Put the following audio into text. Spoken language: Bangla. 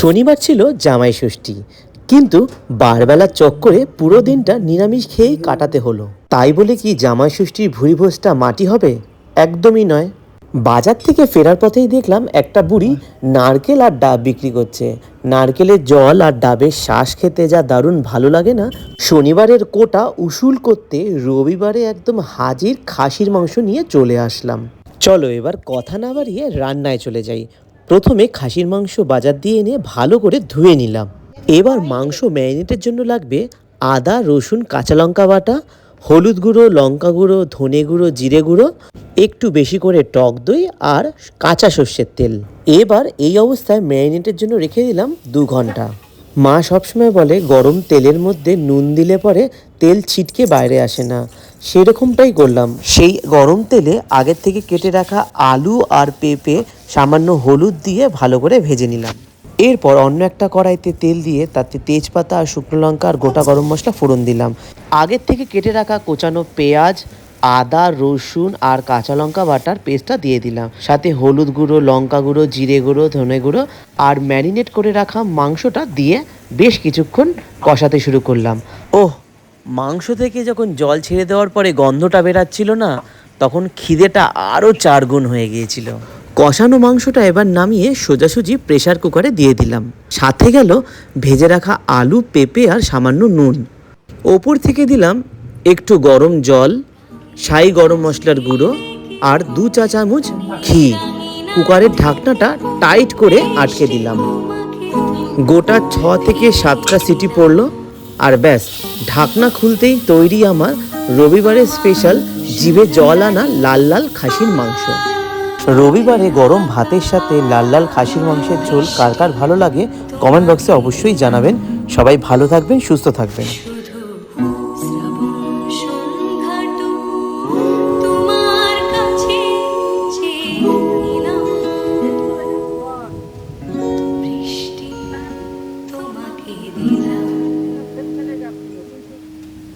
শনিবার ছিল জামাই ষষ্ঠী, কিন্তু বারবেলার চক্করে পুরো দিনটা নিরামিষ খেয়েই কাটাতে হলো। তাই বলে কি জামাই ষষ্ঠীর ভুরিভোজটা মাটি হবে? একদমই নয়। বাজার থেকে ফেরার পথেই দেখলাম একটা বুড়ি নারকেল আর ডাব বিক্রি করছে। নারকেলের জল আর ডাবের শ্বাস খেতে যা দারুণ ভালো লাগে না। শনিবারের কোটা উসুল করতে রবিবারে একদম হাজির খাসির মাংস নিয়ে চলে আসলাম। চলো এবার কথা না বাড়িয়ে রান্নায় চলে যাই। প্রথমে খাসির মাংস বাজার দিয়ে এনে ভালো করে ধুয়ে নিলাম। এবার মাংস ম্যারিনেটের জন্য লাগবে আদা, রসুন, কাঁচা লঙ্কা বাটা, হলুদ গুঁড়ো, লঙ্কা গুঁড়ো, ধনে গুঁড়ো, জিরে গুঁড়ো, একটু বেশি করে টক দই আর কাঁচা সর্ষের তেল। এবার এই অবস্থায় ম্যারিনেটের জন্য রেখে দিলাম 2 ঘন্টা। মা সবসময় বলে গরম তেলের মধ্যে নুন দিলে পরে তেল ছিটকে বাইরে আসে না। সেরকমটাই করলাম। সেই গরম তেলে আগের থেকে কেটে রাখা আলু আর পেঁপে সামান্য হলুদ দিয়ে ভালো করে ভেজে নিলাম। এরপর অন্য একটা কড়াইতে তেল দিয়ে তাতে তেজপাতা আর শুকনো লঙ্কা আর গোটা গরম মশলা ফোড়ন দিলাম। আগের থেকে কেটে রাখা কোচানো পেঁয়াজ, আদা, রসুন আর কাঁচা লঙ্কা বাটার পেস্টটা দিয়ে দিলাম। সাথে হলুদ গুঁড়ো, লঙ্কা গুঁড়ো, জিরে গুঁড়ো, ধনে গুঁড়ো আর ম্যারিনেট করে রাখা মাংসটা দিয়ে বেশ কিছুক্ষণ কষাতে শুরু করলাম। ওহ, মাংস থেকে যখন জল ছেড়ে দেওয়ার পরে গন্ধটা বেরাচ্ছিল না, তখন খিদেটা আরও 4 গুণ হয়ে গিয়েছিল। কষানো মাংসটা এবার নামিয়ে সোজাসুজি প্রেসার কুকারে দিয়ে দিলাম। সাথে গেল ভেজে রাখা আলু, পেঁপে আর সামান্য নুন। ওপর থেকে দিলাম একটু গরম জল, শাহি গরম মশলার গুঁড়ো আর 2 চা চামচ ঘি। কুকারের ঢাকনাটা টাইট করে আটকে দিলাম। গোটা 6 থেকে 7টা সিটি পড়লো আর ব্যাস, ঢাকনা খুলতেই তৈরি আমার রবিবারের স্পেশাল জিভে জল আনা লাল লাল খাসির মাংস। রবিবারে গরম ভাতের সাথে লাল লাল খাসির মাংসের ঝোল কার কার ভালো লাগে কমেন্ট বক্সে অবশ্যই জানাবেন। সবাই ভালো থাকবেন, সুস্থ থাকবেন।